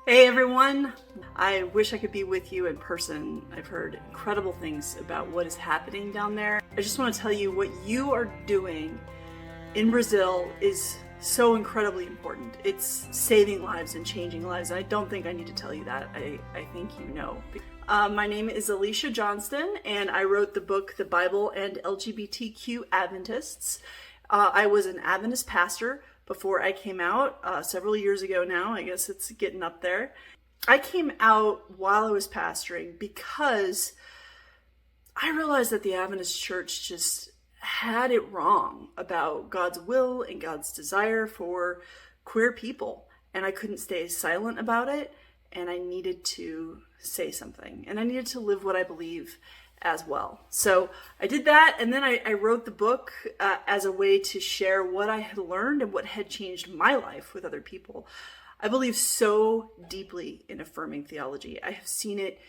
Hey everyone! I wish I could be with you in person. I've heard incredible things about what is happening down there. I just want to tell you what you are doing in Brazil is so incredibly important. It's saving lives and changing lives. I don't think I need to tell you that. I think you know. My name is Alicia Johnston, and I wrote the book, The Bible and LGBTQ Adventists. I was an Adventist pastor before I came out several years ago now. I guess it's getting up there. I came out while I was pastoring because I realized that the Adventist church just had it wrong about God's will and God's desire for queer people. And I couldn't stay silent about it. And I needed to say something. And I needed to live what I believe as well. So I did that, and then I wrote the book as a way to share what I had learned and what had changed my life with other people. I believe so deeply in affirming theology. I have seen it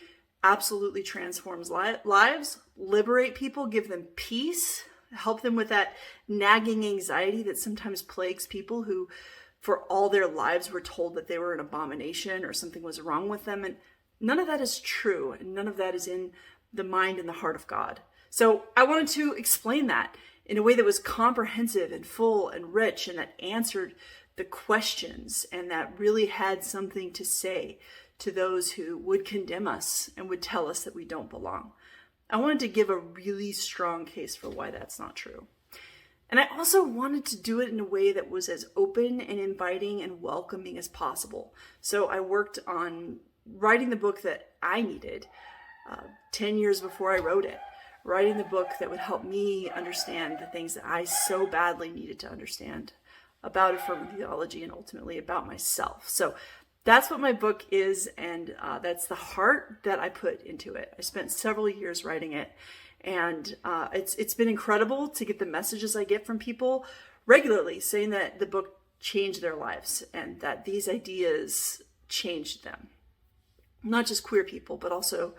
absolutely transforms lives, liberate people, give them peace, help them with that nagging anxiety that sometimes plagues people who for all their lives were told that they were an abomination or something was wrong with them. And none of that is true, and none of that is in the mind and the heart of God. So I wanted to explain that in a way that was comprehensive and full and rich, and that answered the questions, and that really had something to say to those who would condemn us and would tell us that we don't belong. I wanted to give a really strong case for why that's not true. And I also wanted to do it in a way that was as open and inviting and welcoming as possible. So I worked on writing the book that I needed 10 years before I wrote it, writing the book that would help me understand the things that I so badly needed to understand about affirming theology and ultimately about myself. So that's what my book is, and that's the heart that I put into it. I spent several years writing it, and it's been incredible to get the messages I get from people regularly saying that the book changed their lives and that these ideas changed them. Not just queer people, but also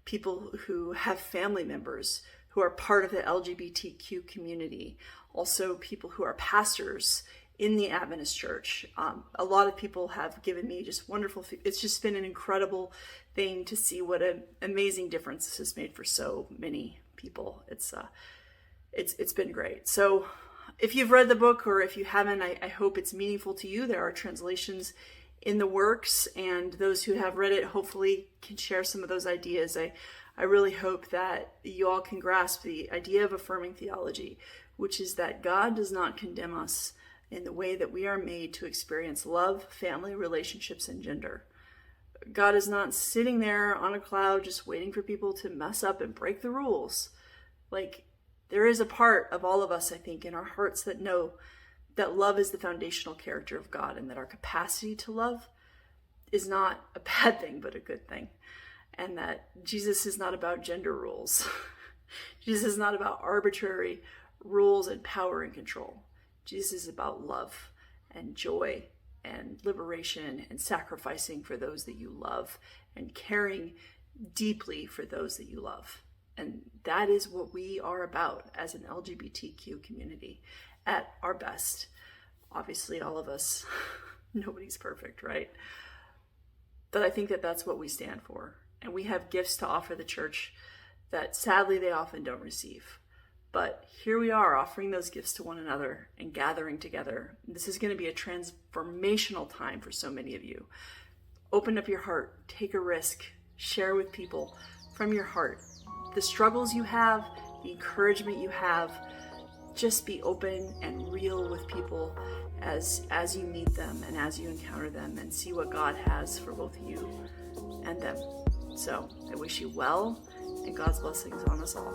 people who have family members who are part of the LGBTQ community. Also people who are pastors in the Adventist church. A lot of people have given me just wonderful, it's just been an incredible thing to see what an amazing difference this has made for so many people. It's been great. So if you've read the book, or if you haven't, I hope it's meaningful to you. There are translations in the works, and those who have read it hopefully can share some of those ideas. I really hope that you all can grasp the idea of affirming theology, which is that God does not condemn us in the way that we are made to experience love, family, relationships, and gender. God is not sitting there on a cloud just waiting for people to mess up and break the rules. Like, there is a part of all of us, I think, in our hearts that know that love is the foundational character of God, and that our capacity to love is not a bad thing, but a good thing. And that Jesus is not about gender rules. Jesus is not about arbitrary rules and power and control. Jesus is about love and joy and liberation and sacrificing for those that you love and caring deeply for those that you love. And that is what we are about as an LGBTQ community at our best. Obviously, all of us, nobody's perfect, right? But I think that that's what we stand for. And we have gifts to offer the church that sadly they often don't receive. But here we are offering those gifts to one another and gathering together. This is going to be a transformational time for so many of you. Open up your heart, take a risk, share with people from your heart the struggles you have, the encouragement you have. Just be open and real with people as you meet them and as you encounter them, and see what God has for both you and them. So I wish you well, and God's blessings on us all.